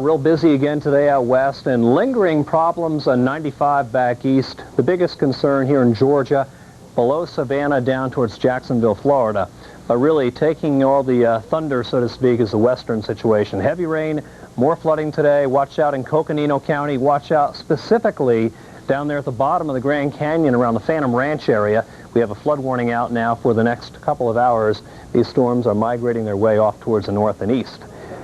real busy again today out west, and lingering problems on 95 back east. The biggest concern here in Georgia, below Savannah down towards Jacksonville, Florida. Really taking all the thunder, so to speak, is the western situation. Heavy rain, more flooding today. Watch out in Coconino County. Watch out specifically down there at the bottom of the Grand Canyon around the Phantom Ranch area. We have a flood warning out now for the next couple of hours. These storms are migrating their way off towards the north and east.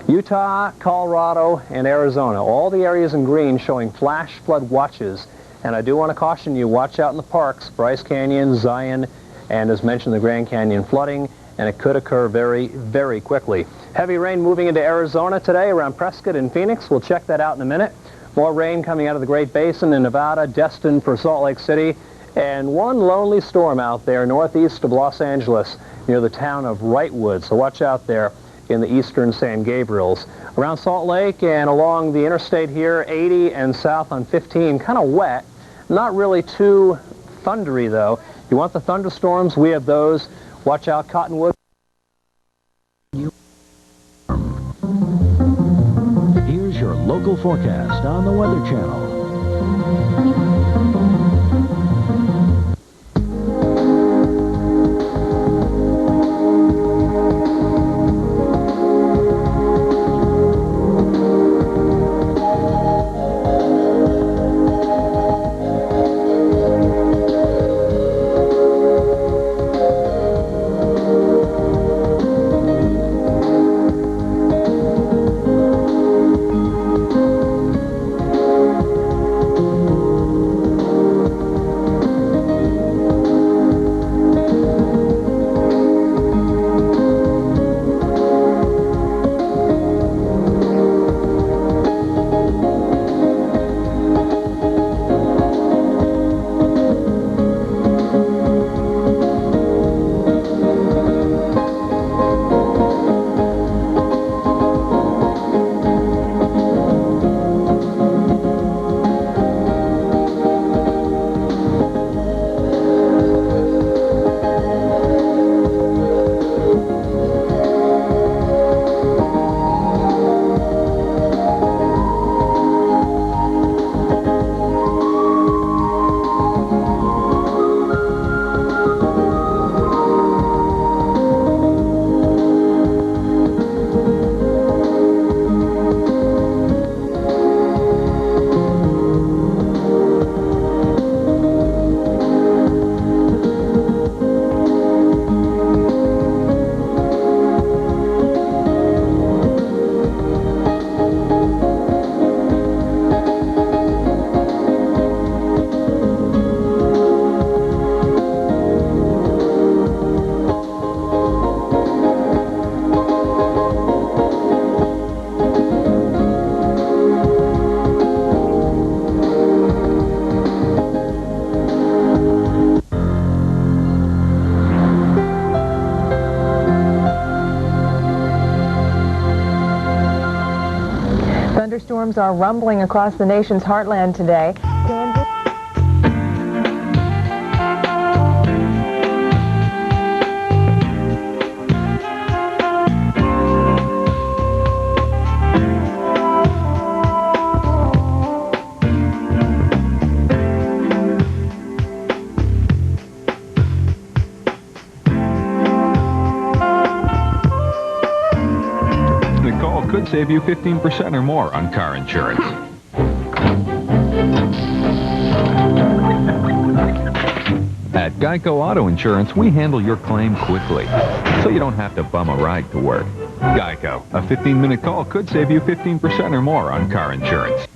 Utah, Colorado, and Arizona, all the areas in green showing flash flood watches. And I do want to caution you, watch out in the parks, Bryce Canyon, Zion, and as mentioned, the Grand Canyon flooding, and it could occur very, very quickly. Heavy rain moving into Arizona today around Prescott and Phoenix. We'll check that out in a minute. More rain coming out of the Great Basin in Nevada, destined for Salt Lake City, and one lonely storm out there northeast of Los Angeles near the town of Wrightwood. So watch out there in the eastern San Gabriels. Around Salt Lake and along the interstate here, 80 and south on 15, kind of wet. Not really too thundery, though. You want the thunderstorms? We have those. Watch out, Cottonwood. Here's your local forecast on the Weather Channel. Thunderstorms are rumbling across the nation's heartland today. Could save you 15% or more on car insurance. At Geico Auto Insurance, we handle your claim quickly, so you don't have to bum a ride to work. Geico, a 15-minute call could save you 15% or more on car insurance.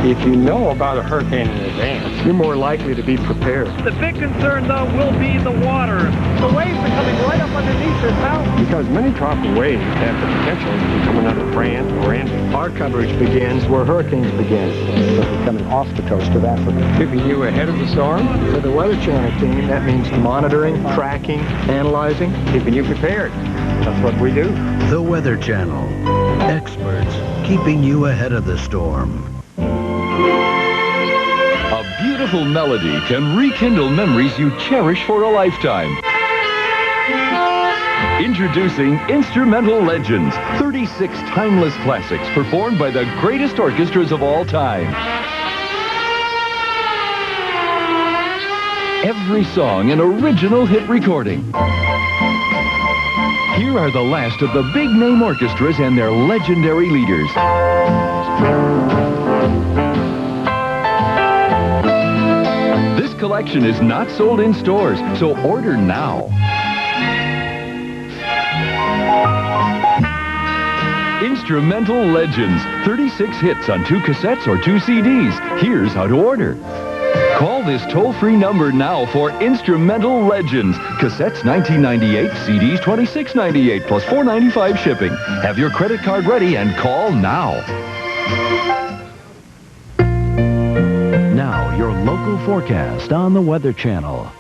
If you know about a hurricane in advance, you're more likely to be prepared. The big concern, though, will be the water. The waves are coming right up underneath this house. Because many tropical waves have the potential to be coming out of France or India. Our coverage begins where hurricanes begin. They're coming off the coast of Africa. Keeping you ahead of the storm. For the Weather Channel team, that means monitoring, tracking, analyzing, Keeping you prepared. That's what we do. The Weather Channel. Experts keeping you ahead of the storm. A beautiful melody can rekindle memories you cherish for a lifetime. Introducing Instrumental Legends, 36 timeless classics performed by the greatest orchestras of all time. Every song an original hit recording. Here are the last of the big-name orchestras and their legendary leaders. This collection is not sold in stores, so order now. Instrumental Legends, 36 hits on 2 cassettes or 2 CDs. Here's how to order. Call this toll-free number now for Instrumental Legends. Cassettes $19.98, CDs $26.98 plus $4.95 shipping. Have your credit card ready and call now. Now, your local forecast on the Weather Channel.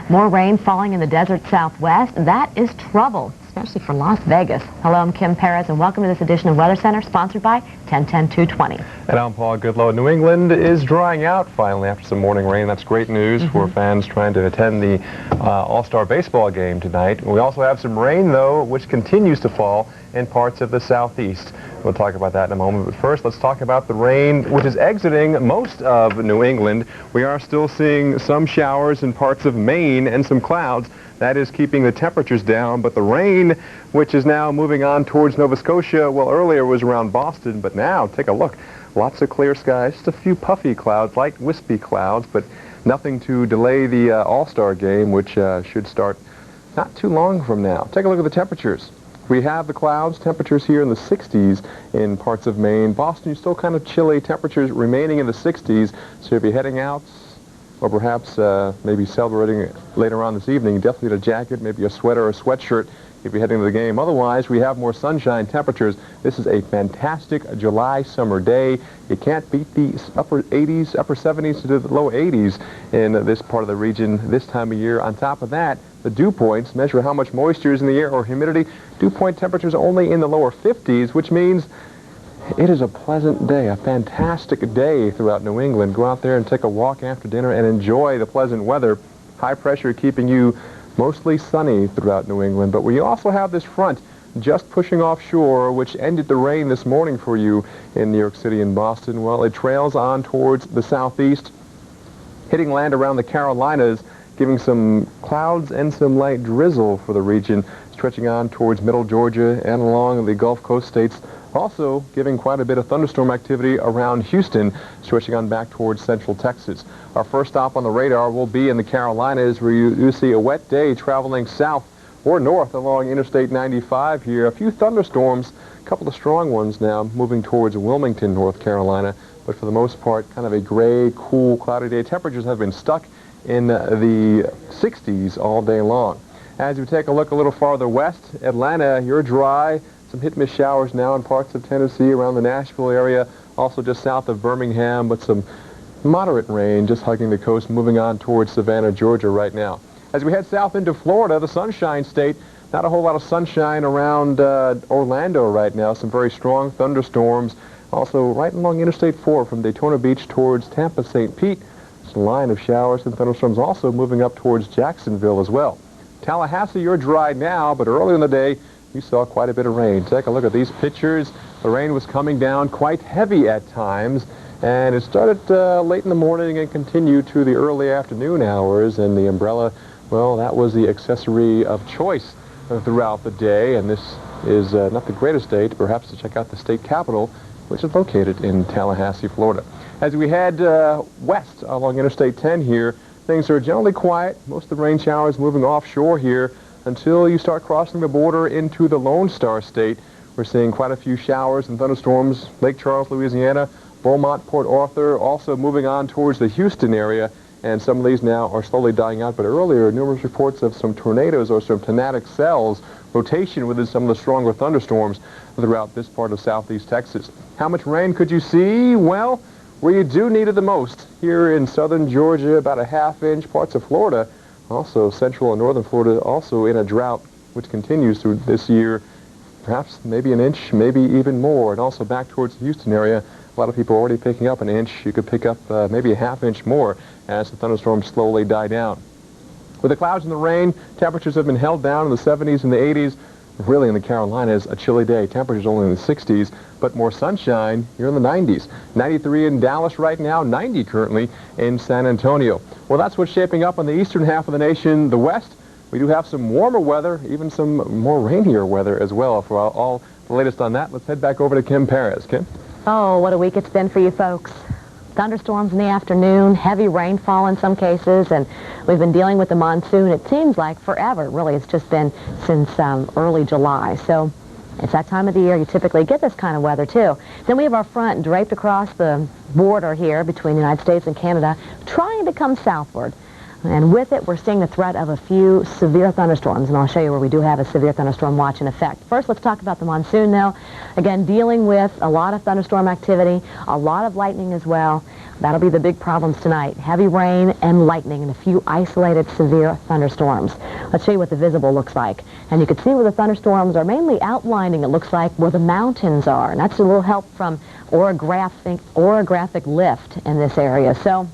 More rain falling in the desert southwest. That is trouble, especially for Las Vegas. Hello, I'm Kim Perez, and welcome to this edition of Weather Center, sponsored by 1010-220. And I'm Paul Goodlow. New England is drying out finally after some morning rain. That's great news for fans trying to attend the All-Star baseball game tonight. We also have some rain, though, which continues to fall in parts of the southeast. We'll talk about that in a moment. But first, let's talk about the rain, which is exiting most of New England. We are still seeing some showers in parts of Maine and some clouds. That is keeping the temperatures down. But the rain, which is now moving on towards Nova Scotia, well, earlier was around Boston, but now, take a look. Lots of clear skies, just a few puffy clouds, light wispy clouds, but nothing to delay the All-Star game, which should start not too long from now. Take a look at the temperatures. We have the clouds, temperatures here in the 60s in parts of Maine. Boston, still kind of chilly, temperatures remaining in the 60s. So if you're heading out, or perhaps maybe celebrating later on this evening, definitely need a jacket, maybe a sweater or a sweatshirt if you're heading to the game. Otherwise, we have more sunshine temperatures. This is a fantastic July summer day. You can't beat the upper 80s, upper 70s to the low 80s in this part of the region this time of year. On top of that, the dew points measure how much moisture is in the air or humidity. Dew point temperatures only in the lower 50s, which means it is a pleasant day, a fantastic day throughout New England. Go out there and take a walk after dinner and enjoy the pleasant weather. High pressure keeping you mostly sunny throughout New England. But we also have this front just pushing offshore, which ended the rain this morning for you in New York City and Boston. Well, it trails on towards the southeast, hitting land around the Carolinas, giving some clouds and some light drizzle for the region. stretching on towards middle Georgia and along the Gulf Coast states. Also giving quite a bit of thunderstorm activity around Houston, stretching on back towards central Texas. Our first stop on the radar will be in the Carolinas, where you see a wet day traveling south or north along Interstate 95 here. A few thunderstorms, a couple of strong ones now, moving towards Wilmington, North Carolina. But for the most part, kind of a gray, cool, cloudy day. Temperatures have been stuck in the 60s all day long. As we take a look a little farther west, Atlanta, you're dry. Some hit-miss showers now in parts of Tennessee, around the Nashville area, also just south of Birmingham, but some moderate rain just hugging the coast, moving on towards Savannah, Georgia right now. As we head south into Florida, the Sunshine State, not a whole lot of sunshine around Orlando right now. Some very strong thunderstorms. Also right along Interstate 4 from Daytona Beach towards Tampa, St. Pete. It's a line of showers and thunderstorms also moving up towards Jacksonville as well. Tallahassee, you're dry now, but early in the day, you saw quite a bit of rain. Take a look at these pictures. The rain was coming down quite heavy at times, and it started late in the morning and continued to the early afternoon hours, and the umbrella, well, that was the accessory of choice throughout the day, and this is not the greatest day perhaps to check out the state capitol, which is located in Tallahassee, Florida. As we head west along Interstate 10 here, things are generally quiet. Most of the rain showers moving offshore here until you start crossing the border into the Lone Star State. We're seeing quite a few showers and thunderstorms. Lake Charles, Louisiana, Beaumont, Port Arthur, also moving on towards the Houston area. And some of these now are slowly dying out. But earlier, numerous reports of some tornadoes or some tornadic cells, rotation within some of the stronger thunderstorms throughout this part of southeast Texas. How much rain could you see? Well, where you do need it the most, here in southern Georgia, about a ½ inch, parts of Florida, also central and northern Florida, also in a drought, which continues through this year, perhaps maybe an inch, maybe even more. And also back towards the Houston area, a lot of people already picking up an inch. You could pick up maybe a ½ inch more as the thunderstorms slowly die down. With the clouds and the rain, temperatures have been held down in the 70s and the 80s. Really in the Carolinas, a chilly day. Temperatures only in the 60s, but more sunshine, you're in the 90s. 93 in Dallas right now, 90 currently in San Antonio. Well, that's what's shaping up on the eastern half of the nation. The west, we do have some warmer weather, even some more rainier weather as well. For all the latest on that, let's head back over to Kim Perez. Kim? Oh, what a week it's been for you folks. Thunderstorms in the afternoon, heavy rainfall in some cases, and we've been dealing with the monsoon, it seems like forever. Really, it's just been since early July. So it's that time of the year you typically get this kind of weather, too. Then we have our front draped across the border here between the United States and Canada, trying to come southward. And with it, we're seeing the threat of a few severe thunderstorms, and I'll show you where we do have a severe thunderstorm watch in effect. First, let's talk about the monsoon now. Again, dealing with a lot of thunderstorm activity, a lot of lightning as well. That'll be the big problems tonight. Heavy rain and lightning and a few isolated severe thunderstorms. Let's show you what the visible looks like. And you can see where the thunderstorms are mainly outlining, it looks like, where the mountains are. And that's a little help from orographic lift in this area. So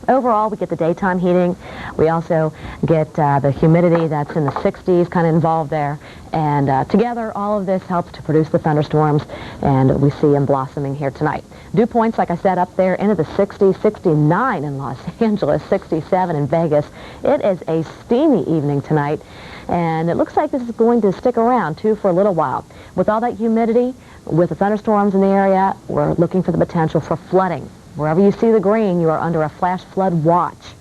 overall, we get the daytime heating. We also get the humidity that's in the 60s kind of involved there. And together, all of this helps to produce the thunderstorms, and we see them blossoming here tonight. Dew points, like I said, up there into the 60s, 69 in Los Angeles, 67 in Vegas. It is a steamy evening tonight, and it looks like this is going to stick around, too, for a little while. With all that humidity, with the thunderstorms in the area, we're looking for the potential for flooding. Wherever you see the green, you are under a flash flood watch,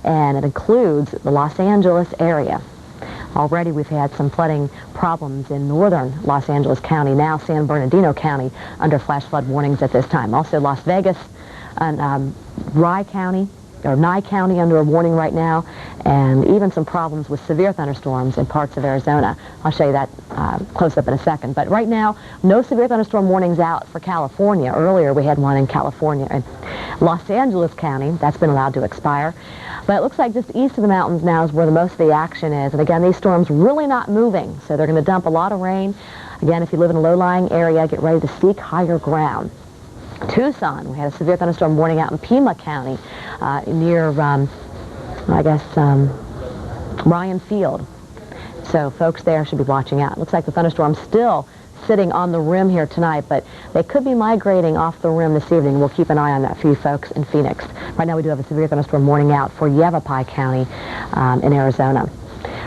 and it includes the Los Angeles area. Already we've had some flooding problems in northern Los Angeles County, now San Bernardino County, under flash flood warnings at this time. Also Las Vegas and Nye County under a warning right now, and even some problems with severe thunderstorms in parts of Arizona. I'll show you that close up in a second. But right now, no severe thunderstorm warnings out for California. Earlier we had one in California. In Los Angeles County, that's been allowed to expire. But it looks like just east of the mountains now is where the most of the action is. And again, these storms really not moving, so they're going to dump a lot of rain. Again, if you live in a low-lying area, get ready to seek higher ground. Tucson, we had a severe thunderstorm warning out in Pima County near, Ryan Field. So folks there should be watching out. Looks like the thunderstorm's still sitting on the rim here tonight, but they could be migrating off the rim this evening. We'll keep an eye on that for you folks in Phoenix. Right now we do have a severe thunderstorm warning out for Yavapai County in Arizona.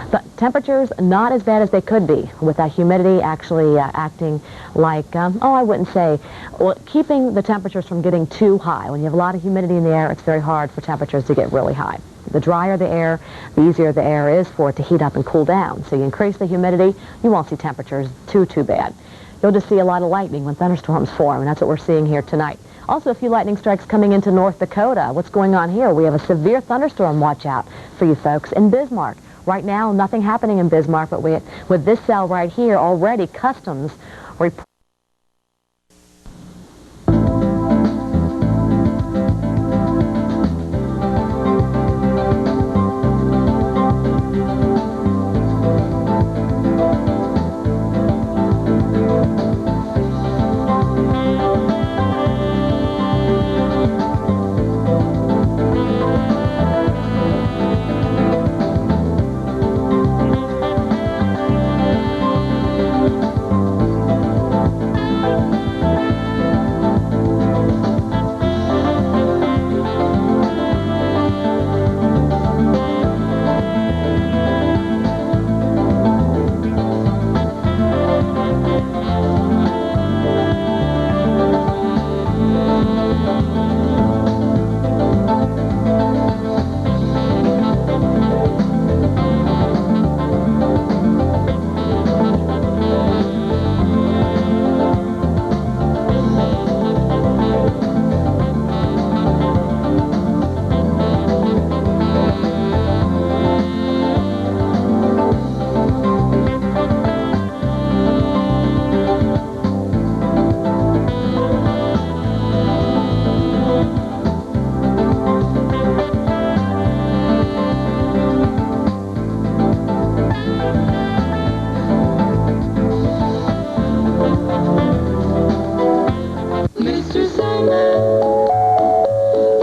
But Temperatures not as bad as they could be, with that humidity actually acting like, I wouldn't say, well, keeping the temperatures from getting too high. When you have a lot of humidity in the air, it's very hard for temperatures to get really high. The drier the air, the easier the air is for it to heat up and cool down. So you increase the humidity, you won't see temperatures too bad. You'll just see a lot of lightning when thunderstorms form, and that's what we're seeing here tonight. Also, a few lightning strikes coming into North Dakota. What's going on here? We have a severe thunderstorm watch out for you folks in Bismarck. Right now, nothing happening in Bismarck, but with this cell right here, already Customs report.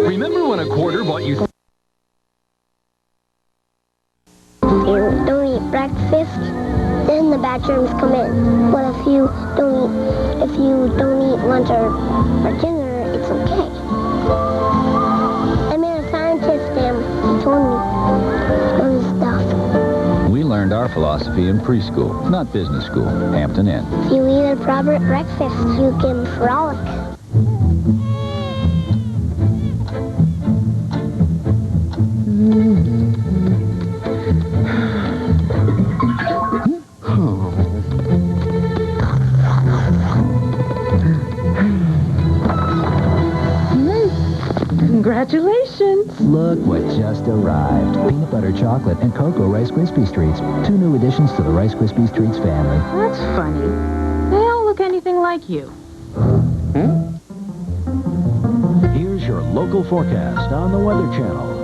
Remember when a quarter bought you... You don't eat breakfast, then the bad germs come in. But if you don't eat lunch or dinner, it's okay. I mean, a scientist told me all this stuff. We learned our philosophy in preschool, not business school. Hampton Inn. If you eat a proper breakfast, you can frolic. Congratulations. Look what just arrived. Peanut butter chocolate and cocoa Rice Krispies treats. 2 new additions to the Rice Krispies treats family. That's funny. They don't look anything like you. Here's your local forecast on the Weather Channel.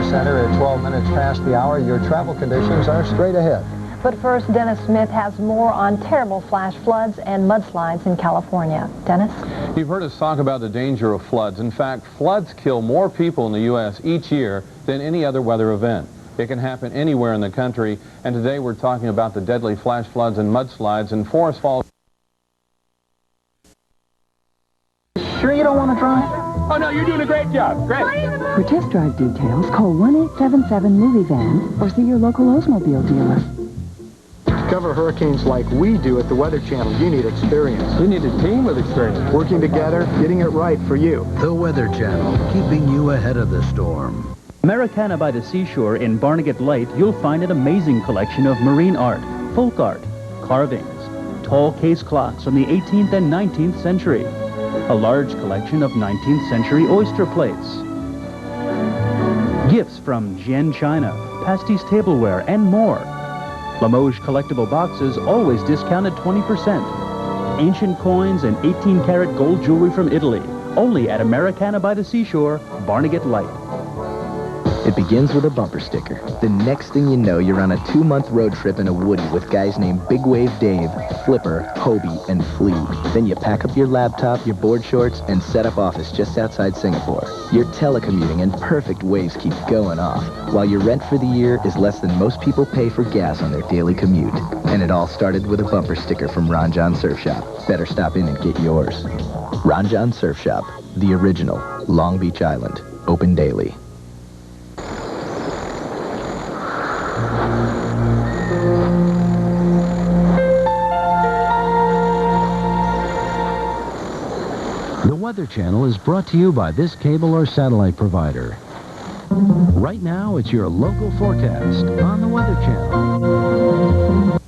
Center at 12 minutes past the hour. Your travel conditions are straight ahead. But first, Dennis Smith has more on terrible flash floods and mudslides in California. Dennis? You've heard us talk about the danger of floods. In fact, floods kill more people in the U.S. each year than any other weather event. It can happen anywhere in the country, and today we're talking about the deadly flash floods and mudslides in Forest Falls. Sure you don't want to drive? Oh, no, you're doing a great job. Great. For test drive details, call 1-877-MOVIE-VAN or see your local Oldsmobile dealer. To cover hurricanes like we do at the Weather Channel, you need experience. You need a team with experience. Working together, getting it right for you. The Weather Channel, keeping you ahead of the storm. Americana by the Seashore in Barnegat Light, you'll find an amazing collection of marine art, folk art, carvings, tall case clocks from the 18th and 19th century, a large collection of 19th century oyster plates, gifts from Jian China, pasties tableware, and more. Limoges collectible boxes always discounted 20%. Ancient coins and 18-karat gold jewelry from Italy, only at Americana by the Seashore, Barnegat Light. It begins with a bumper sticker. The next thing you know, you're on a 2-month road trip in a Woody with guys named Big Wave Dave, Flipper, Hobie, and Flea. Then you pack up your laptop, your board shorts, and set up office just outside Singapore. You're telecommuting and perfect waves keep going off, while your rent for the year is less than most people pay for gas on their daily commute. And it all started with a bumper sticker from Ron John Surf Shop. Better stop in and get yours. Ron John Surf Shop, the original, Long Beach Island, open daily. The Weather Channel is brought to you by this cable or satellite provider. Right now, it's your local forecast on the Weather Channel.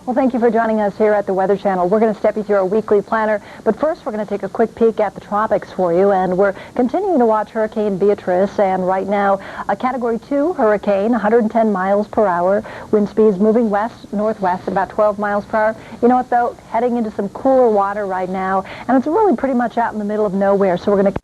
Well, thank you for joining us here at the Weather Channel. We're going to step you through our weekly planner, but first we're going to take a quick peek at the tropics for you, and we're continuing to watch Hurricane Beatrice, and right now a Category 2 hurricane, 110 miles per hour, wind speeds moving west-northwest at about 12 miles per hour. You know what, though? Heading into some cooler water right now, and it's really pretty much out in the middle of nowhere, so we're going to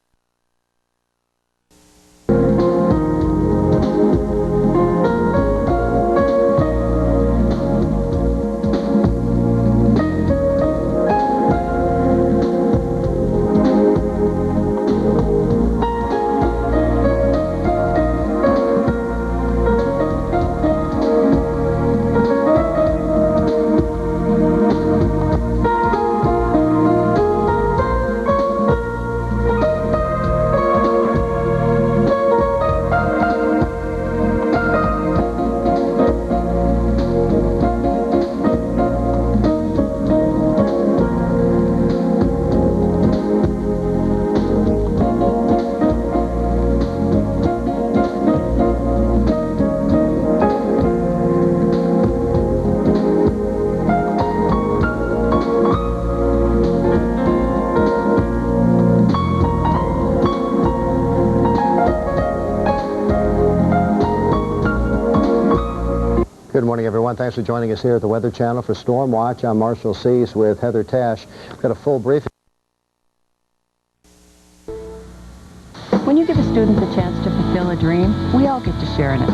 Good morning, everyone. Thanks for joining us here at the Weather Channel for Storm Watch. I'm Marshall Cease with Heather Tash. We've got a full briefing. When you give a student the chance to fulfill a dream, we all get to share in it.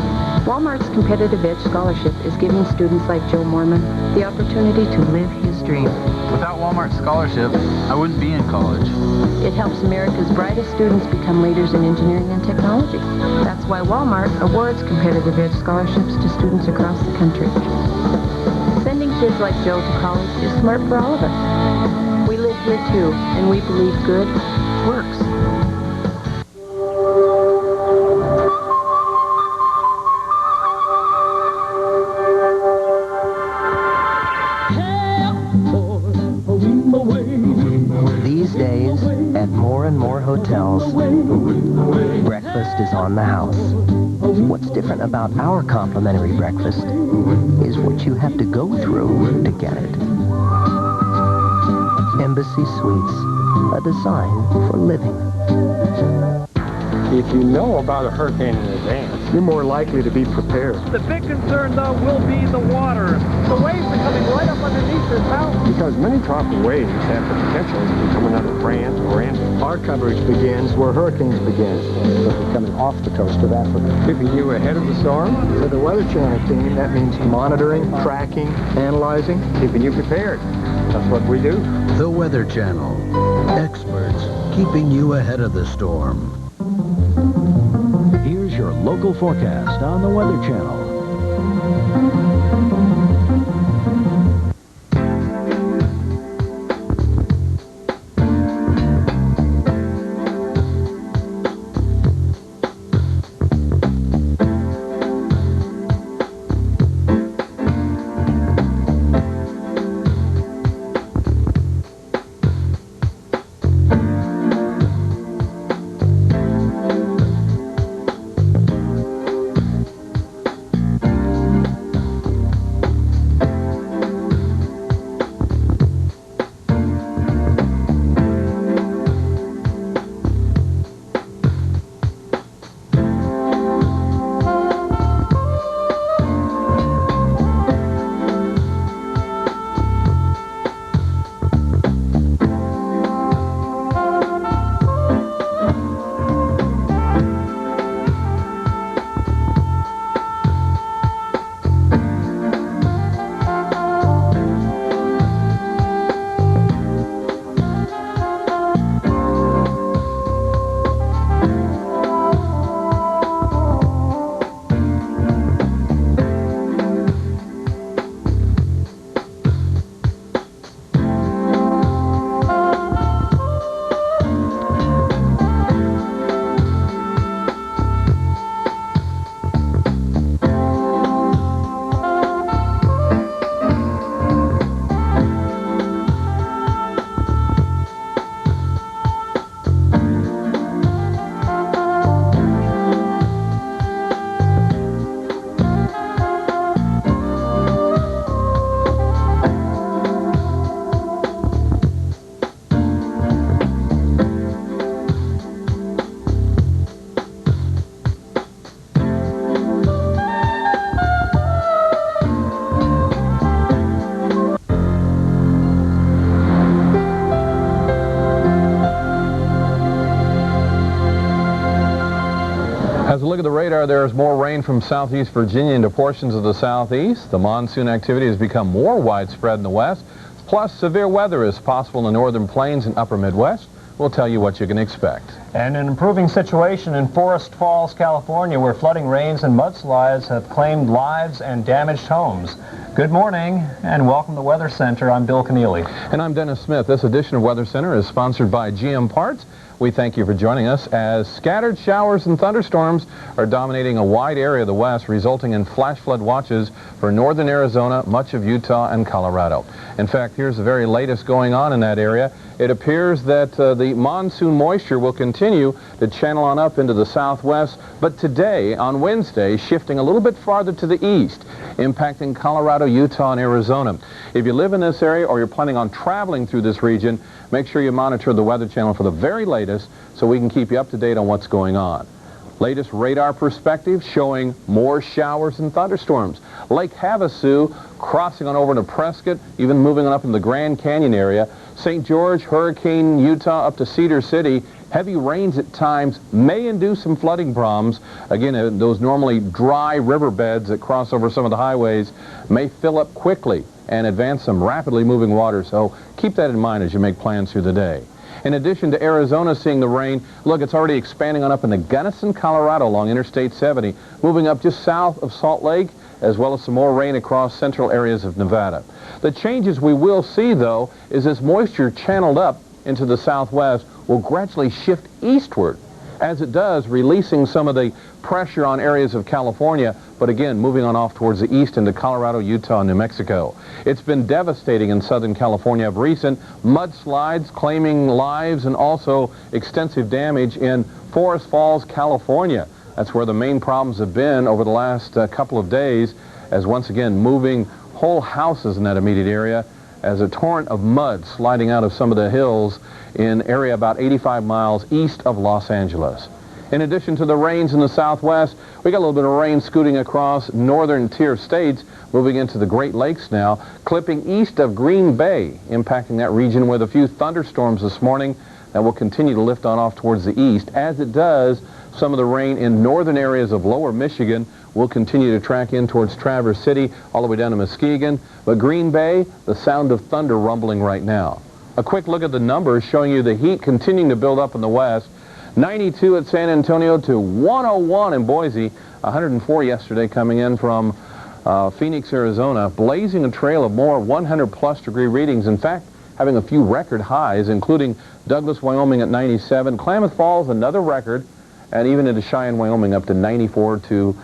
Walmart's Competitive Edge Scholarship is giving students like Joe Mormon the opportunity to live his dream. Without Walmart's scholarship, I wouldn't be in college. It helps America's brightest students become leaders in engineering and technology. That's why Walmart awards Competitive Edge Scholarships to students across the country. Sending kids like Joe to college is smart for all of us. We live here too, and we believe good works. These days, at more and more hotels, breakfast is on the house. What's different about our complimentary breakfast is what you have to go through to get it. Embassy Suites, a design for living. If you know about a hurricane in advance, you're more likely to be prepared. The big concern, though, will be the water. The waves are coming right up underneath this house. Because many tropical waves have the potential to be coming out of France or Andes. Our coverage begins where hurricanes begin. They're coming off the coast of Africa. Keeping you ahead of the storm. For the Weather Channel team, that means monitoring, tracking, analyzing, keeping you prepared. That's what we do. The Weather Channel. Experts keeping you ahead of the storm. Here's your local forecast on the Weather Channel. As we look at the radar, there is more rain from southeast Virginia into portions of the southeast. The monsoon activity has become more widespread in the west. Plus, severe weather is possible in the northern plains and upper Midwest. We'll tell you what you can expect. And an improving situation in Forest Falls, California, where flooding rains and mudslides have claimed lives and damaged homes. Good morning and welcome to Weather Center. I'm Bill Keneally. And I'm Dennis Smith. This edition of Weather Center is sponsored by GM Parts. We thank you for joining us as scattered showers and thunderstorms are dominating a wide area of the west, resulting in flash flood watches for northern Arizona, much of Utah, and Colorado. In fact, here's the very latest going on in that area. It appears that the monsoon moisture will continue to channel on up into the southwest, but today, on Wednesday, shifting a little bit farther to the east, impacting Colorado, Utah, and Arizona. If you live in this area or you're planning on traveling through this region, make sure you monitor the Weather Channel for the very latest so we can keep you up to date on what's going on. Latest radar perspective showing more showers and thunderstorms. Lake Havasu crossing on over to Prescott, even moving on up in the Grand Canyon area. St. George, Hurricane, Utah up to Cedar City. Heavy rains at times may induce some flooding problems. Again, those normally dry riverbeds that cross over some of the highways may fill up quickly and advance some rapidly moving water. So keep that in mind as you make plans through the day. In addition to Arizona seeing the rain, look, it's already expanding on up into Gunnison, Colorado along Interstate 70, moving up just south of Salt Lake, as well as some more rain across central areas of Nevada. The changes we will see, though, is as moisture channeled up into the southwest will gradually shift eastward. As it does, releasing some of the pressure on areas of California, but again, moving on off towards the east into Colorado, Utah, and New Mexico. It's been devastating in Southern California of recent. Mudslides claiming lives and also extensive damage in Forest Falls, California. That's where the main problems have been over the last couple of days, as once again moving whole houses in that immediate area as a torrent of mud sliding out of some of the hills in area about 85 miles east of Los Angeles. In addition to the rains in the southwest, we got a little bit of rain scooting across northern tier states, moving into the Great Lakes now, clipping east of Green Bay, impacting that region with a few thunderstorms this morning that will continue to lift on off towards the east. As it does, some of the rain in northern areas of lower Michigan will continue to track in towards Traverse City, all the way down to Muskegon. But Green Bay, the sound of thunder rumbling right now. A quick look at the numbers showing you the heat continuing to build up in the west. 92 at San Antonio to 101 in Boise. 104 yesterday coming in from Phoenix, Arizona, blazing a trail of more 100-plus degree readings. In fact, having a few record highs, including Douglas, Wyoming at 97. Klamath Falls, another record, and even into Cheyenne, Wyoming, up to 94 to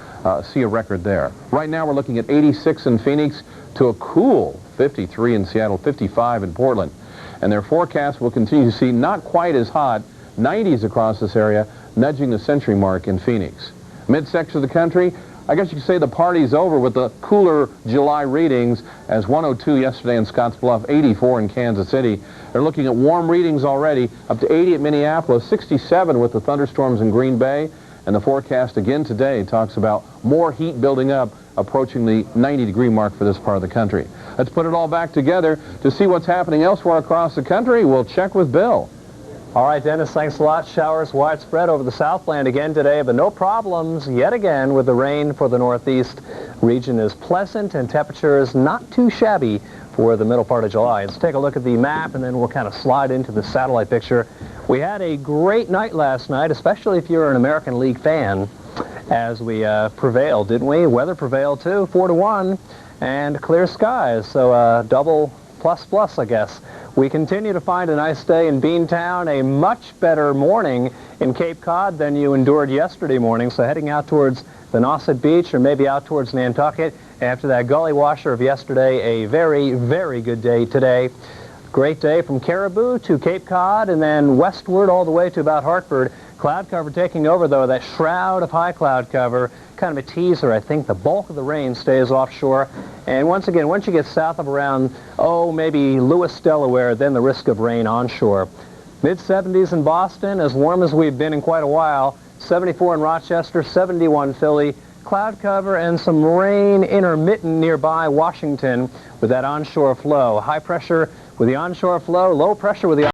see a record there. Right now, we're looking at 86 in Phoenix to a cool 53 in Seattle, 55 in Portland. And their forecast will continue to see not quite as hot, 90s across this area, nudging the century mark in Phoenix. Midsection of the country, I guess you could say the party's over with the cooler July readings, as 102 yesterday in Scottsbluff, 84 in Kansas City. They're looking at warm readings already, up to 80 at Minneapolis, 67 with the thunderstorms in Green Bay. And the forecast again today talks about more heat building up, approaching the 90-degree mark for this part of the country. Let's put it all back together to see what's happening elsewhere across the country. We'll check with Bill. All right, Dennis, thanks a lot. Showers widespread over the Southland again today, but no problems yet again with the rain for the northeast. Region is pleasant and temperature is not too shabby for the middle part of July. Let's take a look at the map and then we'll kind of slide into the satellite picture. We had a great night last night, especially if you're an American League fan, as we prevailed, didn't we? Weather prevailed too, 4-1, and clear skies, so double plus, I guess. We continue to find a nice day in Beantown, a much better morning in Cape Cod than you endured yesterday morning, so heading out towards the Nauset Beach or maybe out towards Nantucket after that gully washer of yesterday, a very, very good day today. Great day from Caribou to Cape Cod and then westward all the way to about Hartford. Cloud cover taking over, though, that shroud of high cloud cover, kind of a teaser. I think the bulk of the rain stays offshore. And once again, once you get south of around, maybe Lewis, Delaware, then the risk of rain onshore. Mid-70s in Boston, as warm as we've been in quite a while. 74 in Rochester, 71 Philly. Cloud cover and some rain intermittent nearby Washington with that onshore flow. High pressure with the onshore flow, low pressure with the